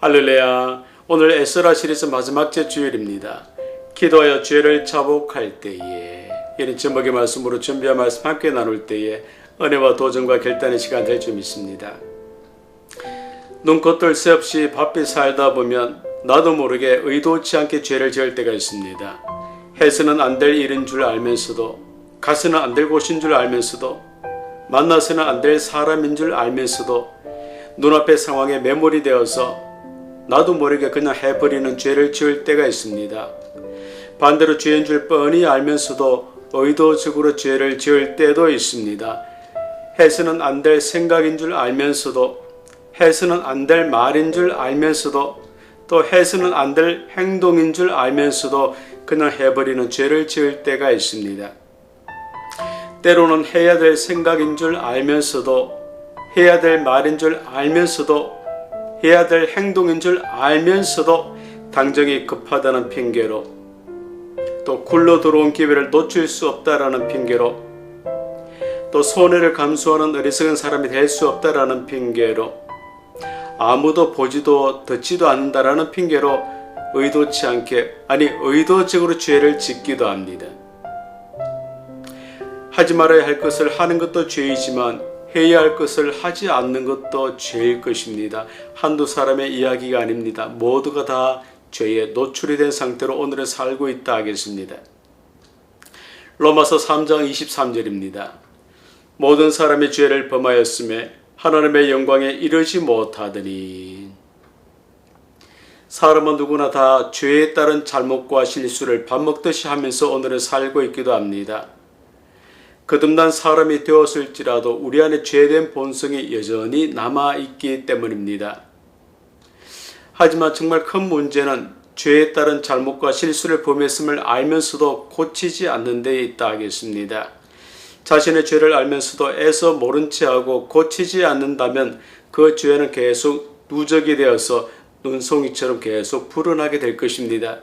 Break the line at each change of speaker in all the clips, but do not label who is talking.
할렐루야. 오늘 에스라 시리즈 마지막 제 주일입니다. 기도하여 죄를 자복할 때에, 이런 제목의 말씀으로 준비한 말씀 함께 나눌 때에 은혜와 도전과 결단의 시간 될 줄 믿습니다. 눈꽃 뜰 새 없이 바삐 살다 보면 나도 모르게 의도치 않게 죄를 지을 때가 있습니다. 해서는 안 될 일인 줄 알면서도, 가서는 안 될 곳인 줄 알면서도, 만나서는 안 될 사람인 줄 알면서도 눈앞의 상황에 매몰이 되어서 나도 모르게 그냥 해버리는 죄를 지을 때가 있습니다. 반대로 죄인 줄 뻔히 알면서도 의도적으로 죄를 지을 때도 있습니다. 해서는 안 될 생각인 줄 알면서도, 해서는 안 될 말인 줄 알면서도, 또 해서는 안 될 행동인 줄 알면서도 그냥 해버리는 죄를 지을 때가 있습니다. 때로는 해야 될 생각인 줄 알면서도, 해야 될 말인 줄 알면서도, 해야 될 행동인 줄 알면서도 당장이 급하다는 핑계로, 또 굴러 들어온 기회를 놓칠 수 없다라는 핑계로, 또 손해를 감수하는 어리석은 사람이 될 수 없다라는 핑계로, 아무도 보지도 듣지도 않는다라는 핑계로 의도치 않게, 아니 의도적으로 죄를 짓기도 합니다. 하지 말아야 할 것을 하는 것도 죄이지만 해야 할 것을 하지 않는 것도 죄일 것입니다. 한두 사람의 이야기가 아닙니다. 모두가 다 죄에 노출이 된 상태로 오늘은 살고 있다 하겠습니다. 로마서 3장 23절입니다. 모든 사람이 죄를 범하였음에 하나님의 영광에 이르지 못하더니. 사람은 누구나 다 죄에 따른 잘못과 실수를 밥 먹듯이 하면서 오늘은 살고 있기도 합니다. 거듭난 사람이 되었을지라도 우리 안에 죄된 본성이 여전히 남아있기 때문입니다. 하지만 정말 큰 문제는 죄에 따른 잘못과 실수를 범했음을 알면서도 고치지 않는 데 있다 하겠습니다. 자신의 죄를 알면서도 애써 모른 체하고 고치지 않는다면 그 죄는 계속 누적이 되어서 눈송이처럼 계속 불어나게 될 것입니다.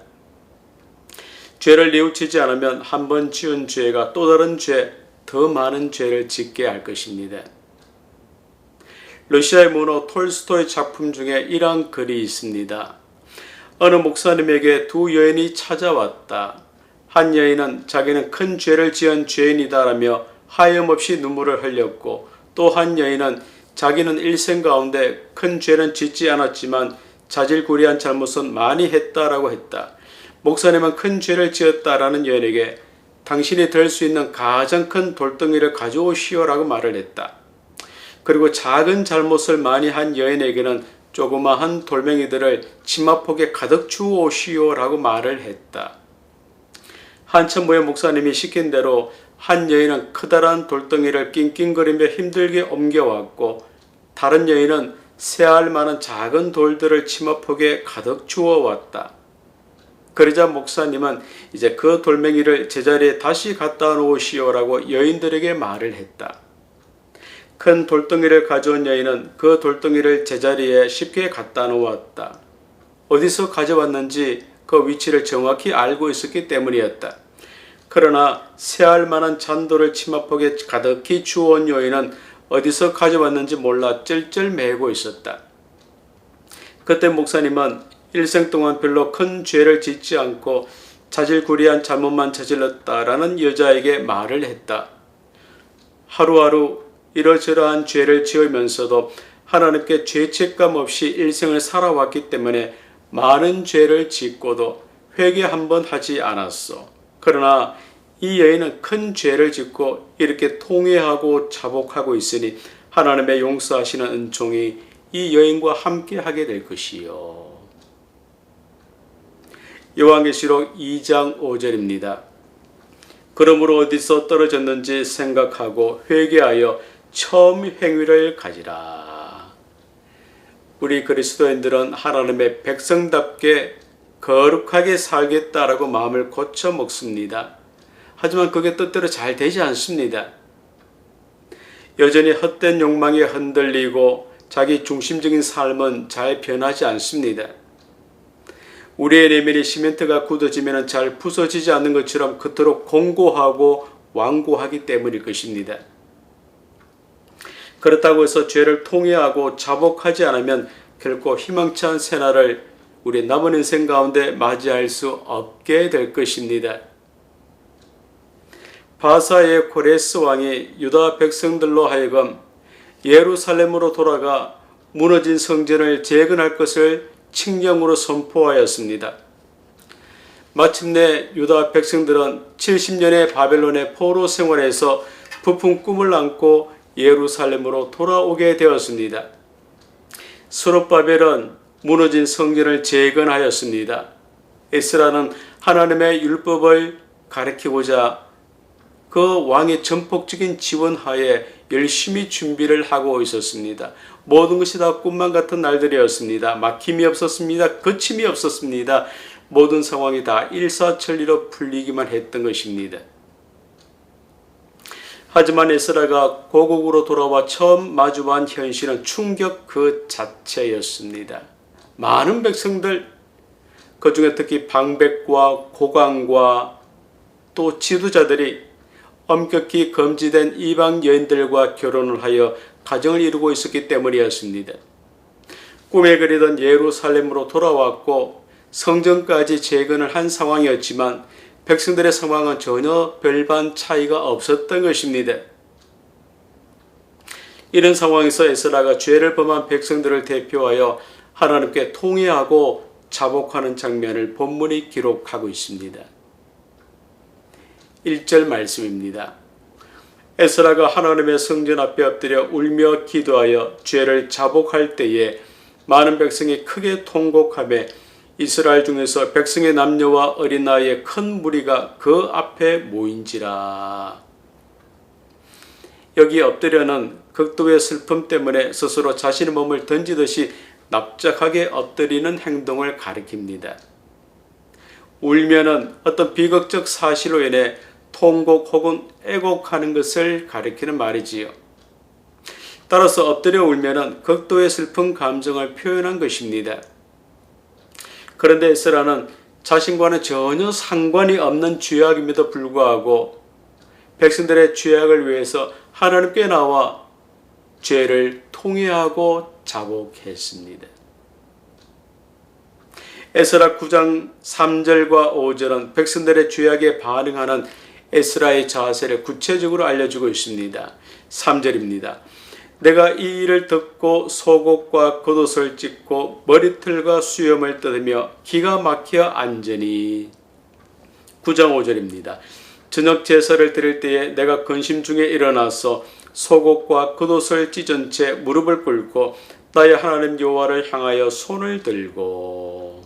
죄를 뉘우치지 않으면 한 번 지은 죄가 또 다른 죄, 더 많은 죄를 짓게 할 것입니다. 러시아의 문호 톨스토이 작품 중에 이런 글이 있습니다. 어느 목사님에게 두 여인이 찾아왔다. 한 여인은 자기는 큰 죄를 지은 죄인이다라며 하염없이 눈물을 흘렸고, 또 한 여인은 자기는 일생 가운데 큰 죄는 짓지 않았지만 자질구레한 잘못은 많이 했다라고 했다. 목사님은 큰 죄를 지었다라는 여인에게 당신이 들 수 있는 가장 큰 돌덩이를 가져오시오라고 말을 했다. 그리고 작은 잘못을 많이 한 여인에게는 조그마한 돌멩이들을 치마폭에 가득 주오시오라고 말을 했다. 한참 후에 목사님이 시킨 대로 한 여인은 커다란 돌덩이를 낑낑거리며 힘들게 옮겨왔고, 다른 여인은 새알 많은 작은 돌들을 치마폭에 가득 주워왔다. 그러자 목사님은 이제 그 돌멩이를 제자리에 다시 갖다 놓으시오라고 여인들에게 말을 했다. 큰 돌덩이를 가져온 여인은 그 돌덩이를 제자리에 쉽게 갖다 놓았다. 어디서 가져왔는지 그 위치를 정확히 알고 있었기 때문이었다. 그러나 새알만한 잔돌을 치마폭에 가득히 주워온 여인은 어디서 가져왔는지 몰라 쩔쩔매고 있었다. 그때 목사님은 일생 동안 별로 큰 죄를 짓지 않고 자질구레한 잘못만 저질렀다라는 여자에게 말을 했다. 하루하루 이러저러한 죄를 지으면서도 하나님께 죄책감 없이 일생을 살아왔기 때문에 많은 죄를 짓고도 회개 한 번 하지 않았어. 그러나 이 여인은 큰 죄를 짓고 이렇게 통회하고 자복하고 있으니 하나님의 용서하시는 은총이 이 여인과 함께 하게 될 것이요. 요한계시록 2장 5절입니다. 그러므로 어디서 떨어졌는지 생각하고 회개하여 처음 행위를 가지라. 우리 그리스도인들은 하나님의 백성답게 거룩하게 살겠다라고 마음을 고쳐 먹습니다. 하지만 그게 뜻대로 잘 되지 않습니다. 여전히 헛된 욕망에 흔들리고 자기 중심적인 삶은 잘 변하지 않습니다. 우리의 내면이 시멘트가 굳어지면 잘 부서지지 않는 것처럼 그토록 공고하고 완고하기 때문일 것입니다. 그렇다고 해서 죄를 통회하고 자복하지 않으면 결코 희망찬 새날을 우리 남은 인생 가운데 맞이할 수 없게 될 것입니다. 바사의 코레스 왕이 유다 백성들로 하여금 예루살렘으로 돌아가 무너진 성전을 재건할 것을 칙령으로 선포하였습니다. 마침내 유다 백성들은 70년의 바벨론의 포로 생활에서 부푼 꿈을 안고 예루살렘으로 돌아오게 되었습니다. 스룹바벨은 무너진 성전을 재건하였습니다. 에스라는 하나님의 율법을 가르치고자 그 왕의 전폭적인 지원하에 열심히 준비를 하고 있었습니다. 모든 것이 다 꿈만 같은 날들이었습니다. 막힘이 없었습니다. 거침이 없었습니다. 모든 상황이 다 일사천리로 풀리기만 했던 것입니다. 하지만 에스라가 고국으로 돌아와 처음 마주한 현실은 충격 그 자체였습니다. 많은 백성들, 그중에 특히 방백과 고관과 또 지도자들이 엄격히 금지된 이방 여인들과 결혼을 하여 가정을 이루고 있었기 때문이었습니다. 꿈에 그리던 예루살렘으로 돌아왔고 성전까지 재건을 한 상황이었지만 백성들의 상황은 전혀 별반 차이가 없었던 것입니다. 이런 상황에서 에스라가 죄를 범한 백성들을 대표하여 하나님께 통회하고 자복하는 장면을 본문이 기록하고 있습니다. 1절 말씀입니다. 에스라가 하나님의 성전 앞에 엎드려 울며 기도하여 죄를 자복할 때에 많은 백성이 크게 통곡하며 이스라엘 중에서 백성의 남녀와 어린 나이의 큰 무리가 그 앞에 모인지라. 여기 엎드려는 극도의 슬픔 때문에 스스로 자신의 몸을 던지듯이 납작하게 엎드리는 행동을 가리킵니다. 울면은 어떤 비극적 사실로 인해 통곡 혹은 애곡하는 것을 가리키는 말이지요. 따라서 엎드려 울면은 극도의 슬픈 감정을 표현한 것입니다. 그런데 에스라는 자신과는 전혀 상관이 없는 죄악임에도 불구하고 백성들의 죄악을 위해서 하나님께 나와 죄를 통회하고 자복했습니다. 에스라 9장 3절과 5절은 백성들의 죄악에 반응하는 에스라의 자세를 구체적으로 알려주고 있습니다. 3절입니다. 내가 이 일을 듣고 속옷과 겉옷을 찢고 머리털과 수염을 뜯으며 기가 막혀 앉으니. 9장 5절입니다. 저녁 제사를 드릴 때에 내가 근심 중에 일어나서 속옷과 겉옷을 찢은 채 무릎을 꿇고 나의 하나님 여호와를 향하여 손을 들고.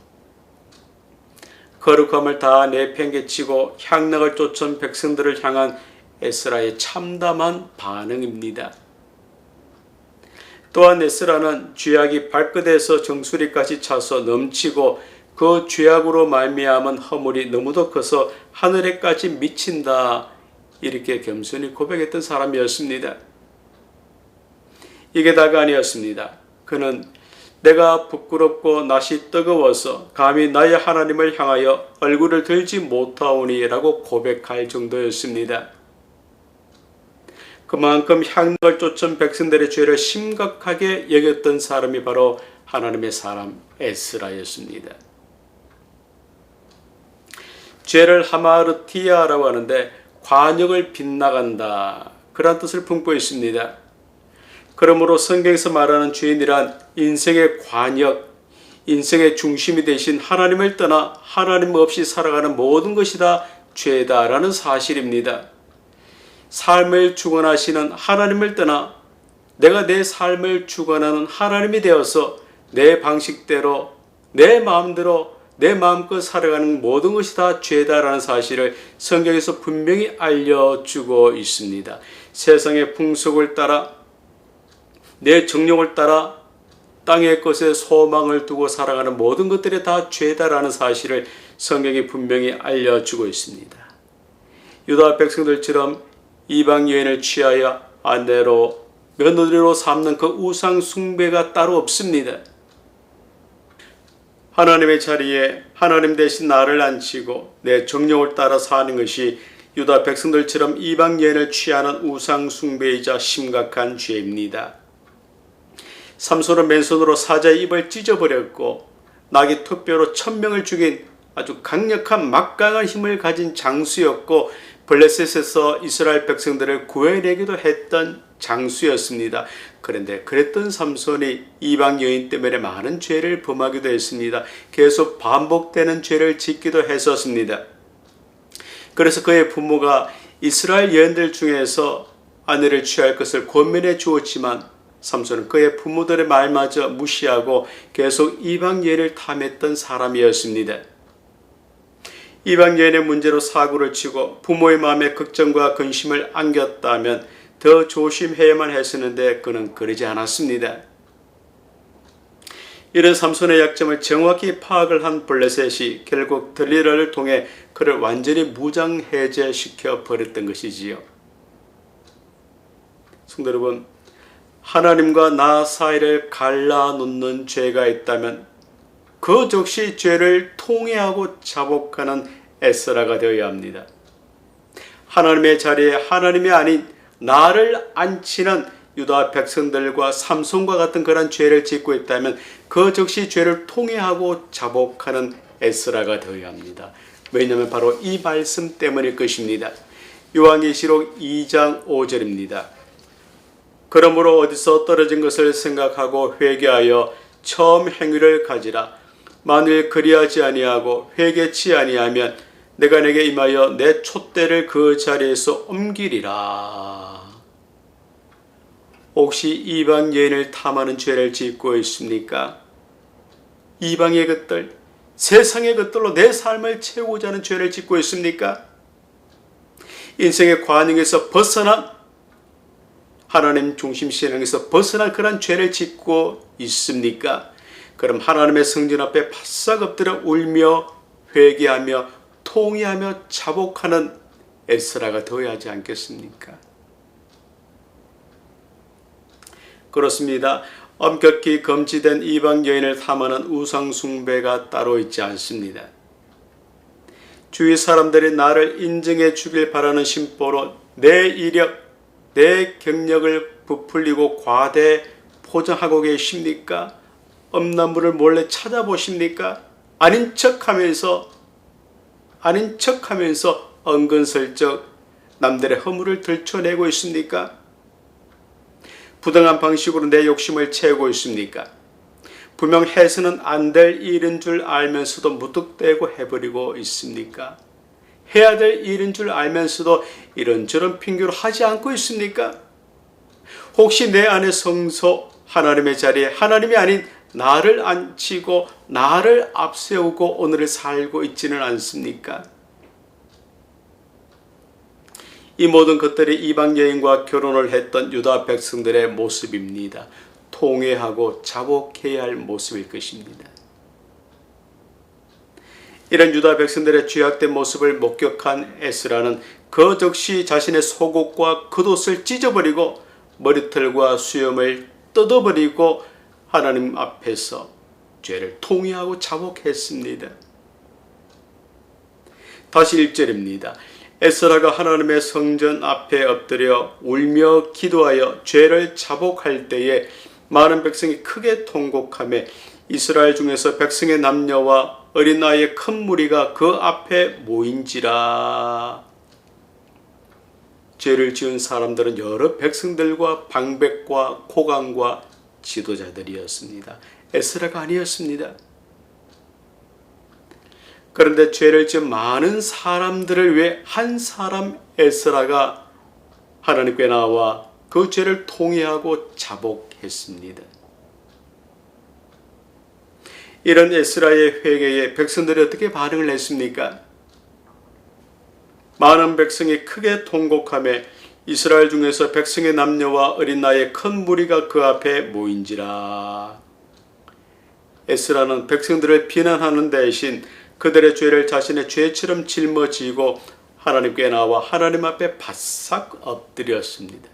거룩함을 다 내팽개치고 향락을 쫓은 백성들을 향한 에스라의 참담한 반응입니다. 또한 에스라는 죄악이 발끝에서 정수리까지 차서 넘치고 그 죄악으로 말미암은 허물이 너무도 커서 하늘에까지 미친다, 이렇게 겸손히 고백했던 사람이었습니다. 이게 다가 아니었습니다. 그는 내가 부끄럽고 낯이 뜨거워서 감히 나의 하나님을 향하여 얼굴을 들지 못하오니 라고 고백할 정도였습니다. 그만큼 향락을 쫓은 백성들의 죄를 심각하게 여겼던 사람이 바로 하나님의 사람 에스라였습니다. 죄를 하마르티아라고 하는데 관역을 빗나간다, 그런 뜻을 품고 있습니다. 그러므로 성경에서 말하는 죄인이란 인생의 관역, 인생의 중심이 되신 하나님을 떠나 하나님 없이 살아가는 모든 것이 다 죄다라는 사실입니다. 삶을 주관하시는 하나님을 떠나 내가 내 삶을 주관하는 하나님이 되어서 내 방식대로, 내 마음대로, 내 마음껏 살아가는 모든 것이 다 죄다라는 사실을 성경에서 분명히 알려주고 있습니다. 세상의 풍속을 따라, 내 정욕을 따라 땅의 것에 소망을 두고 살아가는 모든 것들이 다 죄다라는 사실을 성경이 분명히 알려주고 있습니다. 유다 백성들처럼 이방 여인을 취하여 아내로, 며느리로 삼는 그 우상 숭배가 따로 없습니다. 하나님의 자리에 하나님 대신 나를 앉히고 내 정욕을 따라 사는 것이 유다 백성들처럼 이방 여인을 취하는 우상 숭배이자 심각한 죄입니다. 삼손은 맨손으로 사자의 입을 찢어버렸고 나귀 투뼈로 1000명을 죽인 아주 강력한 막강한 힘을 가진 장수였고 블레셋에서 이스라엘 백성들을 구해내기도 했던 장수였습니다. 그런데 그랬던 삼손이 이방 여인 때문에 많은 죄를 범하기도 했습니다. 계속 반복되는 죄를 짓기도 했었습니다. 그래서 그의 부모가 이스라엘 여인들 중에서 아내를 취할 것을 권면해 주었지만 삼손은 그의 부모들의 말마저 무시하고 계속 이방 여인을 탐했던 사람이었습니다. 이방 여인의 문제로 사고를 치고 부모의 마음에 걱정과 근심을 안겼다면 더 조심해야만 했었는데 그는 그러지 않았습니다. 이런 삼손의 약점을 정확히 파악을 한 블레셋이 결국 들리라를 통해 그를 완전히 무장해제시켜 버렸던 것이지요. 성도 여러분, 하나님과 나 사이를 갈라놓는 죄가 있다면 그 즉시 죄를 통회하고 자복하는 에스라가 되어야 합니다. 하나님의 자리에 하나님이 아닌 나를 앉히는 유다 백성들과 삼손과 같은 그런 죄를 짓고 있다면 그 즉시 죄를 통회하고 자복하는 에스라가 되어야 합니다. 왜냐하면 바로 이 말씀 때문일 것입니다. 요한계시록 2장 5절입니다. 그러므로 어디서 떨어진 것을 생각하고 회개하여 처음 행위를 가지라. 만일 그리하지 아니하고 회개치 아니하면 내가 내게 임하여 내 촛대를 그 자리에서 옮기리라. 혹시 이방 여인을 탐하는 죄를 짓고 있습니까? 이방의 것들, 세상의 것들로 내 삶을 채우고자 하는 죄를 짓고 있습니까? 인생의 관행에서 벗어난 하나님 중심 신앙에서 벗어난 그런 죄를 짓고 있습니까? 그럼 하나님의 성전 앞에 바싹 엎드려 울며 회개하며 통회하며 자복하는 에스라가 되어야 하지 않겠습니까? 그렇습니다. 엄격히 금지된 이방 여인을 탐하는 우상 숭배가 따로 있지 않습니다. 주위 사람들이 나를 인정해 주길 바라는 심보로 내 이력, 내 경력을 부풀리고 과대 포장하고 계십니까? 엄나무를 몰래 찾아보십니까? 아닌 척하면서 은근슬쩍 남들의 허물을 들춰내고 있습니까? 부당한 방식으로 내 욕심을 채우고 있습니까? 분명 해서는 안 될 일인 줄 알면서도 무턱대고 해버리고 있습니까? 해야 될 일인 줄 알면서도 이런저런 핑계로 하지 않고 있습니까? 혹시 내 안의 성소, 하나님의 자리에 하나님이 아닌 나를 앉히고 나를 앞세우고 오늘을 살고 있지는 않습니까? 이 모든 것들이 이방 여인과 결혼을 했던 유다 백성들의 모습입니다. 통회하고 자복해야 할 모습일 것입니다. 이런 유다 백성들의 죄악된 모습을 목격한 에스라는 그 즉시 자신의 속옷과 겉옷을 찢어버리고 머리털과 수염을 뜯어버리고 하나님 앞에서 죄를 통회하고 자복했습니다. 다시 1절입니다. 에스라가 하나님의 성전 앞에 엎드려 울며 기도하여 죄를 자복할 때에 많은 백성이 크게 통곡하며 이스라엘 중에서 백성의 남녀와 어린 나이의 큰 무리가 그 앞에 모인지라. 죄를 지은 사람들은 여러 백성들과 방백과 고관과 지도자들이었습니다. 에스라가 아니었습니다. 그런데 죄를 지은 많은 사람들을 위해 한 사람 에스라가 하나님께 나와 그 죄를 통회하고 자복했습니다. 이런 에스라의 회개에 백성들이 어떻게 반응을 했습니까? 많은 백성이 크게 통곡하며 이스라엘 중에서 백성의 남녀와 어린 나이의 큰 무리가 그 앞에 모인지라. 에스라는 백성들을 비난하는 대신 그들의 죄를 자신의 죄처럼 짊어지고 하나님께 나와 하나님 앞에 바싹 엎드렸습니다.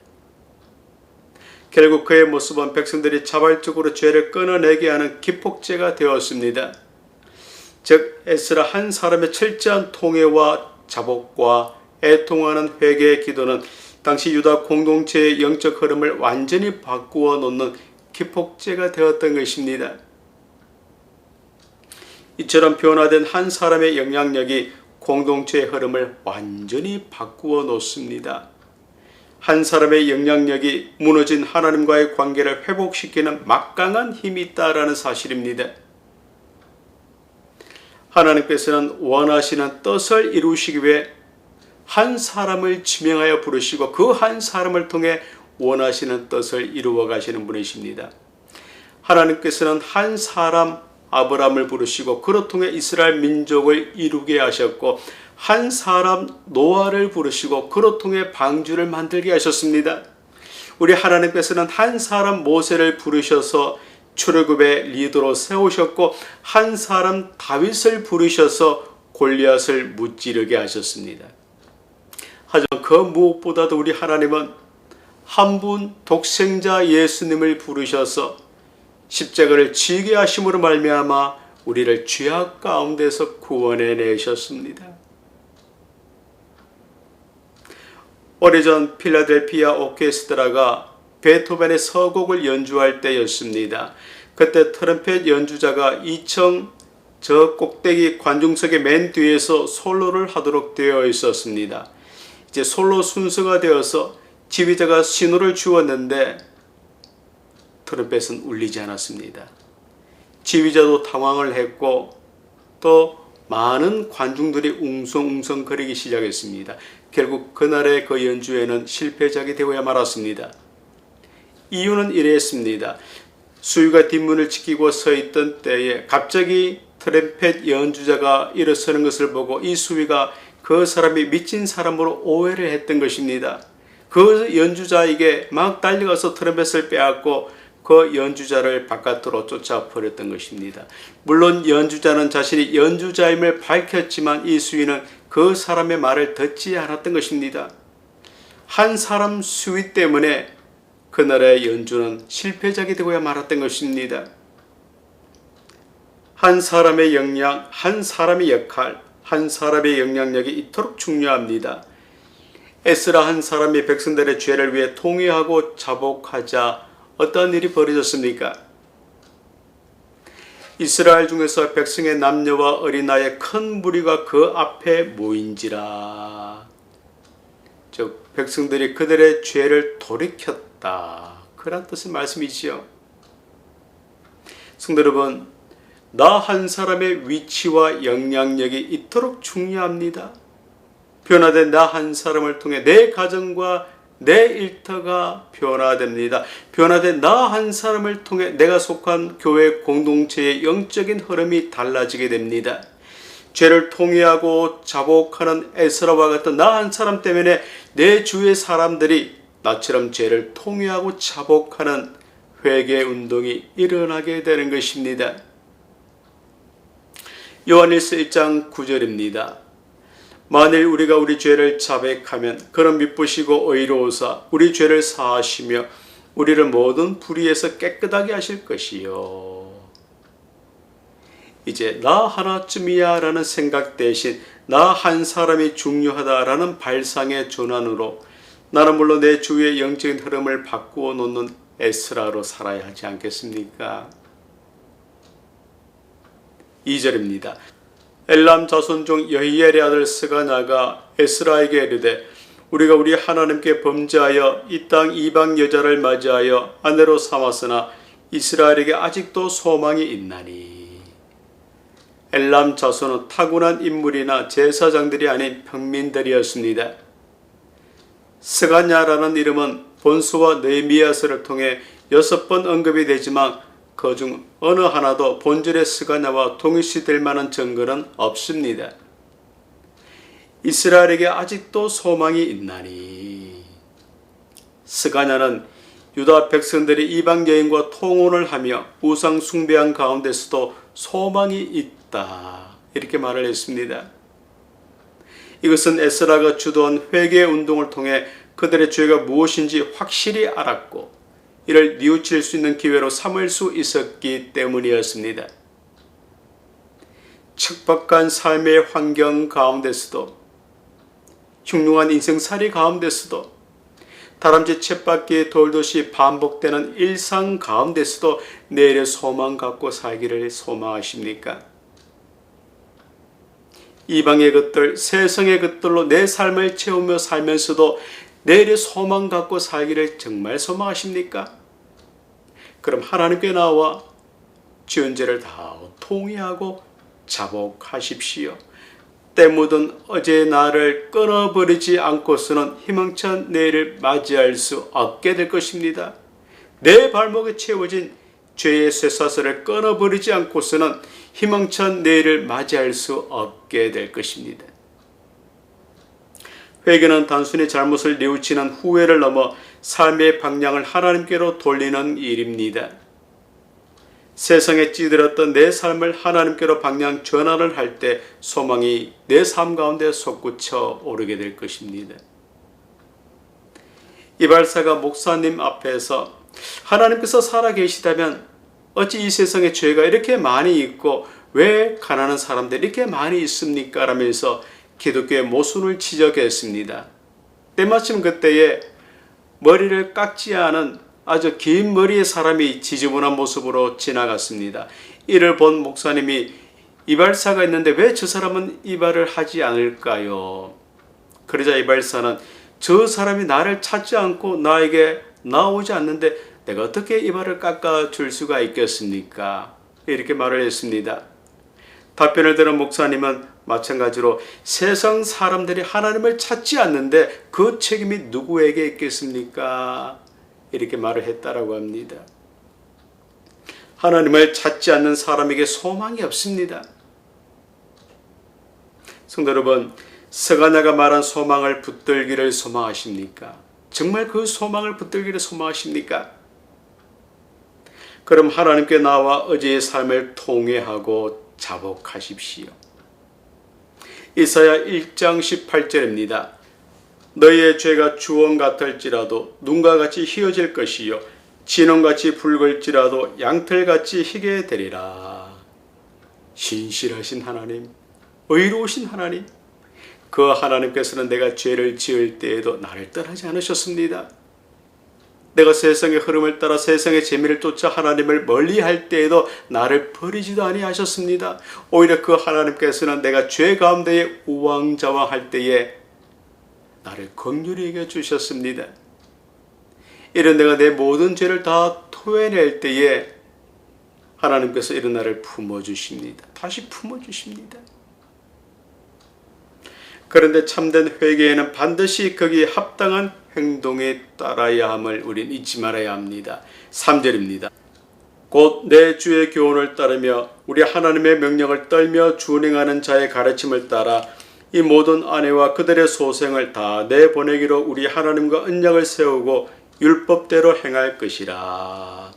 결국 그의 모습은 백성들이 자발적으로 죄를 끊어내게 하는 기폭제가 되었습니다. 즉 에스라 한 사람의 철저한 통회와 자복과 애통하는 회개의 기도는 당시 유다 공동체의 영적 흐름을 완전히 바꾸어 놓는 기폭제가 되었던 것입니다. 이처럼 변화된 한 사람의 영향력이 공동체의 흐름을 완전히 바꾸어 놓습니다. 한 사람의 영향력이 무너진 하나님과의 관계를 회복시키는 막강한 힘이 있다라는 사실입니다. 하나님께서는 원하시는 뜻을 이루시기 위해 한 사람을 지명하여 부르시고 그 한 사람을 통해 원하시는 뜻을 이루어 가시는 분이십니다. 하나님께서는 한 사람 아브라함을 부르시고 그로 통해 이스라엘 민족을 이루게 하셨고 한 사람 노아를 부르시고 그로 통해 방주를 만들게 하셨습니다. 우리 하나님께서는 한 사람 모세를 부르셔서 출애굽의 리더로 세우셨고 한 사람 다윗을 부르셔서 골리앗을 무찌르게 하셨습니다. 하지만 그 무엇보다도 우리 하나님은 한 분 독생자 예수님을 부르셔서 십자가를 지게 하심으로 말미암아 우리를 죄악 가운데서 구원해 내셨습니다. 오래전 필라델피아 오케스트라가 베토벤의 서곡을 연주할 때였습니다. 그때 트럼펫 연주자가 2층 저 꼭대기 관중석의 맨 뒤에서 솔로를 하도록 되어 있었습니다. 이제 솔로 순서가 되어서 지휘자가 신호를 주었는데 트럼펫은 울리지 않았습니다. 지휘자도 당황을 했고 또 많은 관중들이 웅성웅성거리기 시작했습니다. 결국 그날의 그 연주회는 실패작이 되어야 말았습니다. 이유는 이랬습니다. 수위가 뒷문을 지키고 서 있던 때에 갑자기 트럼펫 연주자가 일어서는 것을 보고 이 수위가 그 사람이 미친 사람으로 오해를 했던 것입니다. 그 연주자에게 막 달려가서 트럼펫을 빼앗고 그 연주자를 바깥으로 쫓아버렸던 것입니다. 물론 연주자는 자신이 연주자임을 밝혔지만 이 수위는 그 사람의 말을 듣지 않았던 것입니다. 한 사람 수위 때문에 그날의 연주는 실패작이 되고야 말았던 것입니다. 한 사람의 역량, 한 사람의 역할, 한 사람의 영향력이 이토록 중요합니다. 에스라 한 사람이 백성들의 죄를 위해 통회하고 자복하자 어떤 일이 벌어졌습니까? 이스라엘 중에서 백성의 남녀와 어린아이의 큰 무리가 그 앞에 모인지라. 즉 백성들이 그들의 죄를 돌이켰다. 그런 뜻의 말씀이지요. 성도 여러분, 나 한 사람의 위치와 영향력이 이토록 중요합니다. 변화된 나 한 사람을 통해 내 가정과 내 일터가 변화됩니다. 변화된 나 한 사람을 통해 내가 속한 교회 공동체의 영적인 흐름이 달라지게 됩니다. 죄를 통회하고 자복하는 에스라와 같은 나 한 사람 때문에 내 주위의 사람들이 나처럼 죄를 통회하고 자복하는 회개 운동이 일어나게 되는 것입니다. 요한일서 1장 9절입니다. 만일 우리가 우리 죄를 자백하면 그는 미쁘시고 의로우사 우리 죄를 사하시며 우리를 모든 불의에서 깨끗하게 하실 것이요. 이제 나 하나쯤이야 라는 생각 대신 나 한 사람이 중요하다라는 발상의 전환으로 나는 물론 내 주위의 영적인 흐름을 바꾸어 놓는 에스라로 살아야 하지 않겠습니까? 2절입니다. 엘람 자손 중 여히엘의 아들 스가냐가 에스라에게 이르되 우리가 우리 하나님께 범죄하여 이 땅 이방 여자를 맞이하여 아내로 삼았으나 이스라엘에게 아직도 소망이 있나니. 엘람 자손은 타고난 인물이나 제사장들이 아닌 평민들이었습니다. 스가냐라는 이름은 본수와 느헤미야서를 통해 6번 언급이 되지만 그중 어느 하나도 본절의 스가냐와 동일시될 만한 증거는 없습니다. 이스라엘에게 아직도 소망이 있나니. 스가냐는 유다 백성들이 이방 여인과 통혼을 하며 우상 숭배한 가운데서도 소망이 있다. 이렇게 말을 했습니다. 이것은 에스라가 주도한 회개 운동을 통해 그들의 죄가 무엇인지 확실히 알았고 이를 뉘우칠 수 있는 기회로 삼을 수 있었기 때문이었습니다. 척박한 삶의 환경 가운데서도 흉흉한 인생살이 가운데서도 다람쥐 쳇바퀴 돌듯이 반복되는 일상 가운데서도 내일의 소망 갖고 살기를 소망하십니까? 이방의 것들, 세상의 것들로 내 삶을 채우며 살면서도 내일의 소망 갖고 살기를 정말 소망하십니까? 그럼 하나님께 나와 지은 죄를 다 통회하고 자복하십시오. 때 묻은 어제의 나를 끊어버리지 않고서는 희망찬 내일을 맞이할 수 없게 될 것입니다. 내 발목에 채워진 죄의 쇠사슬을 끊어버리지 않고서는 희망찬 내일을 맞이할 수 없게 될 것입니다. 회개는 단순히 잘못을 뉘우치는 후회를 넘어 삶의 방향을 하나님께로 돌리는 일입니다. 세상에 찌들었던 내 삶을 하나님께로 방향 전환을 할 때 소망이 내 삶 가운데 솟구쳐 오르게 될 것입니다. 이발사가 목사님 앞에서 하나님께서 살아계시다면 어찌 이 세상에 죄가 이렇게 많이 있고 왜 가난한 사람들이 이렇게 많이 있습니까? 라면서 기독교의 모순을 지적했습니다. 때마침 그때에 머리를 깎지 않은 아주 긴 머리의 사람이 지저분한 모습으로 지나갔습니다. 이를 본 목사님이 이발사가 있는데 왜 저 사람은 이발을 하지 않을까요? 그러자 이발사는 저 사람이 나를 찾지 않고 나에게 나오지 않는데 내가 어떻게 이발을 깎아줄 수가 있겠습니까? 이렇게 말을 했습니다. 답변을 들은 목사님은 마찬가지로 세상 사람들이 하나님을 찾지 않는데 그 책임이 누구에게 있겠습니까? 이렇게 말을 했다라고 합니다. 하나님을 찾지 않는 사람에게 소망이 없습니다. 성도 여러분, 스가랴가 말한 소망을 붙들기를 소망하십니까? 정말 그 소망을 붙들기를 소망하십니까? 그럼 하나님께 나와 어제의 삶을 통회하고 자복하십시오. 이사야 1장 18절입니다. 너희의 죄가 주원 같을지라도 눈과 같이 희어질 것이요 진홍같이 붉을지라도 양털같이 희게 되리라. 신실하신 하나님, 의로우신 하나님, 그 하나님께서는 내가 죄를 지을 때에도 나를 떠나지 않으셨습니다. 내가 세상의 흐름을 따라 세상의 재미를 쫓아 하나님을 멀리할 때에도 나를 버리지도 아니하셨습니다. 오히려 그 하나님께서는 내가 죄 가운데에 우왕좌왕할 때에 나를 긍휼히 여겨 주셨습니다. 이런 내가 내 모든 죄를 다 토해낼 때에 하나님께서 이런 나를 품어주십니다. 다시 품어주십니다. 그런데 참된 회개에는 반드시 거기에 합당한 행동에 따라야 함을 우린 잊지 말아야 합니다. 3절입니다. 곧 내 주의 교훈을 따르며 우리 하나님의 명령을 떨며 준행하는 자의 가르침을 따라 이 모든 아내와 그들의 소생을 다 내보내기로 우리 하나님과 언약을 세우고 율법대로 행할 것이라.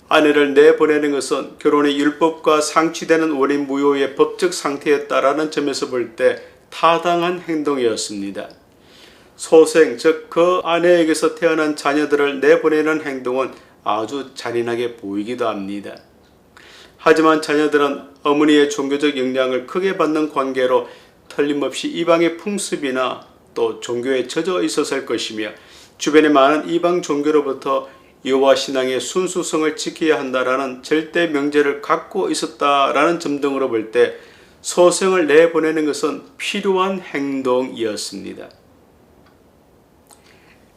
아내를 내보내는 것은 결혼의 율법과 상치되는 원인 무효의 법적 상태였다라는 점에서 볼 때 타당한 행동이었습니다. 소생, 즉 그 아내에게서 태어난 자녀들을 내보내는 행동은 아주 잔인하게 보이기도 합니다. 하지만 자녀들은 어머니의 종교적 영향을 크게 받는 관계로 틀림없이 이방의 풍습이나 또 종교에 젖어 있었을 것이며 주변의 많은 이방 종교로부터 여호와 신앙의 순수성을 지켜야 한다라는 절대 명제를 갖고 있었다라는 점 등으로 볼 때 소생을 내보내는 것은 필요한 행동이었습니다.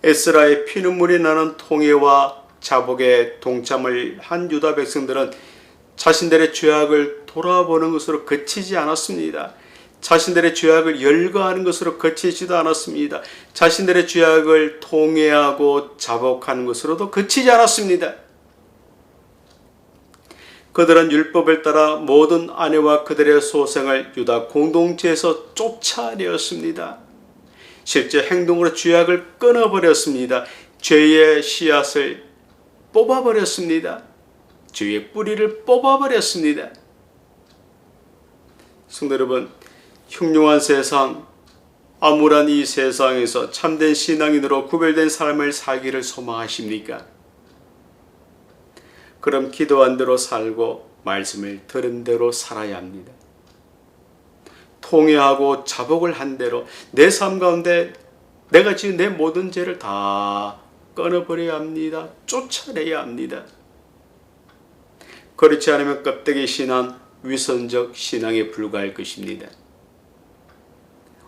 에스라의 피눈물이 나는 통회와 자복에 동참을 한 유다 백성들은 자신들의 죄악을 돌아보는 것으로 그치지 않았습니다. 자신들의 죄악을 열거하는 것으로 그치지도 않았습니다. 자신들의 죄악을 통회하고 자복하는 것으로도 그치지 않았습니다. 그들은 율법을 따라 모든 아내와 그들의 소생을 유다 공동체에서 쫓아내었습니다. 실제 행동으로 죄악을 끊어버렸습니다. 죄의 씨앗을 뽑아버렸습니다. 죄의 뿌리를 뽑아버렸습니다. 성도 여러분, 흉흉한 세상, 암울한 이 세상에서 참된 신앙인으로 구별된 삶을 살기를 소망하십니까? 그럼 기도한 대로 살고 말씀을 들은 대로 살아야 합니다. 통회하고 자복을 한 대로 내 삶 가운데 내가 지은 내 모든 죄를 다 끊어버려야 합니다. 쫓아내야 합니다. 그렇지 않으면 껍데기 신앙, 위선적 신앙에 불과할 것입니다.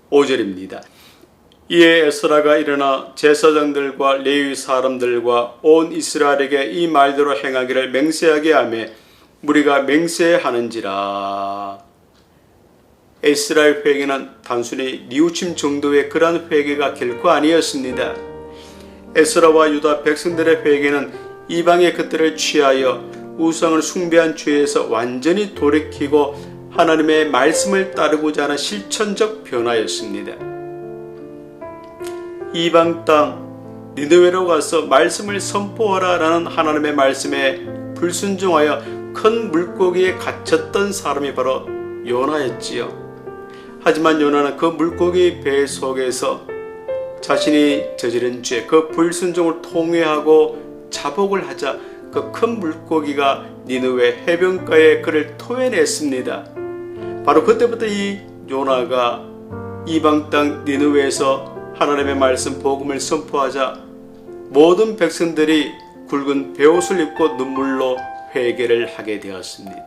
5절입니다. 이에 에스라가 일어나 제사장들과 레위 사람들과 온 이스라엘에게 이 말대로 행하기를 맹세하게 하며 무리가 맹세하는지라. 에스라의 회개는 단순히 뉘우침 정도의 그러한 회개가 결코 아니었습니다. 에스라와 유다 백성들의 회개는 이방의 것들을 취하여 우상을 숭배한 죄에서 완전히 돌이키고 하나님의 말씀을 따르고자 하는 실천적 변화였습니다. 이방 땅 니느웨로 가서 말씀을 선포하라 라는 하나님의 말씀에 불순종하여 큰 물고기에 갇혔던 사람이 바로 요나였지요. 하지만 요나는 그 물고기 배 속에서 자신이 저지른 죄, 그 불순종을 통회하고 자복을 하자 그 큰 물고기가 니느웨 해변가에 그를 토해냈습니다. 바로 그때부터 이 요나가 이방 땅 니느웨에서 하나님의 말씀 복음을 선포하자 모든 백성들이 굵은 베옷을 입고 눈물로 회개를 하게 되었습니다.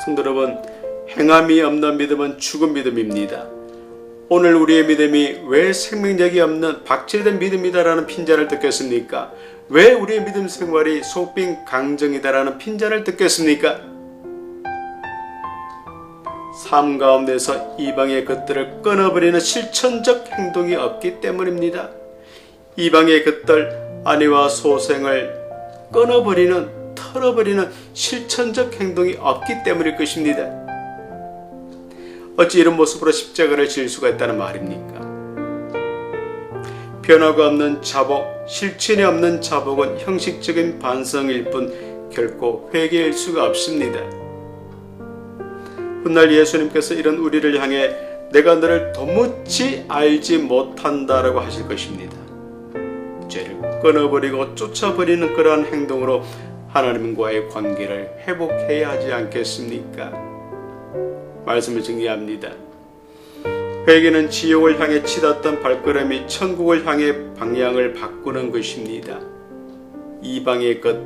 성도 여러분, 행함이 없는 믿음은 죽은 믿음입니다. 오늘 우리의 믿음이 왜 생명력이 없는 박제된 믿음이다라는 핀잔을 듣겠습니까? 왜 우리의 믿음 생활이 속빈 강정이다라는 핀잔을 듣겠습니까? 삶 가운데서 이방의 것들을 끊어버리는 실천적 행동이 없기 때문입니다. 이방의 것들, 아내와 소생을 끊어버리는, 털어버리는 실천적 행동이 없기 때문일 것입니다. 어찌 이런 모습으로 십자가를 질 수가 있다는 말입니까? 변화가 없는 자복, 실천이 없는 자복은 형식적인 반성일 뿐 결코 회개일 수가 없습니다. 훗날 예수님께서 이런 우리를 향해 내가 너를 도무지 알지 못한다라고 하실 것입니다. 죄를 끊어버리고 쫓아버리는 그러한 행동으로 하나님과의 관계를 회복해야 하지 않겠습니까? 말씀을 정리합니다. 회개는 지옥을 향해 치닫던 발걸음이 천국을 향해 방향을 바꾸는 것입니다. 이방의 것,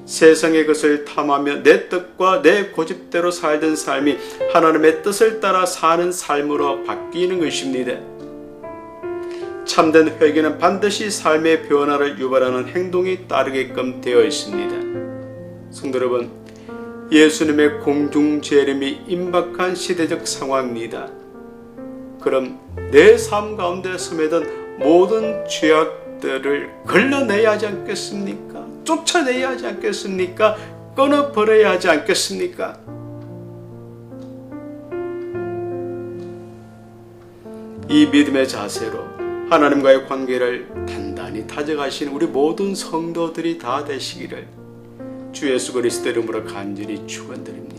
세상의 것을 탐하며 내 뜻과 내 고집대로 살던 삶이 하나님의 뜻을 따라 사는 삶으로 바뀌는 것입니다. 참된 회개는 반드시 삶의 변화를 유발하는 행동이 따르게끔 되어 있습니다. 성도 여러분, 예수님의 공중 재림이 임박한 시대적 상황입니다. 그럼 내 삶 가운데 스며든 모든 죄악들을 걸러내야 하지 않겠습니까? 쫓아내야 하지 않겠습니까? 끊어버려야 하지 않겠습니까? 이 믿음의 자세로 하나님과의 관계를 단단히 다져가신 우리 모든 성도들이 다 되시기를 주 예수 그리스도 이름으로 간절히 축원드립니다.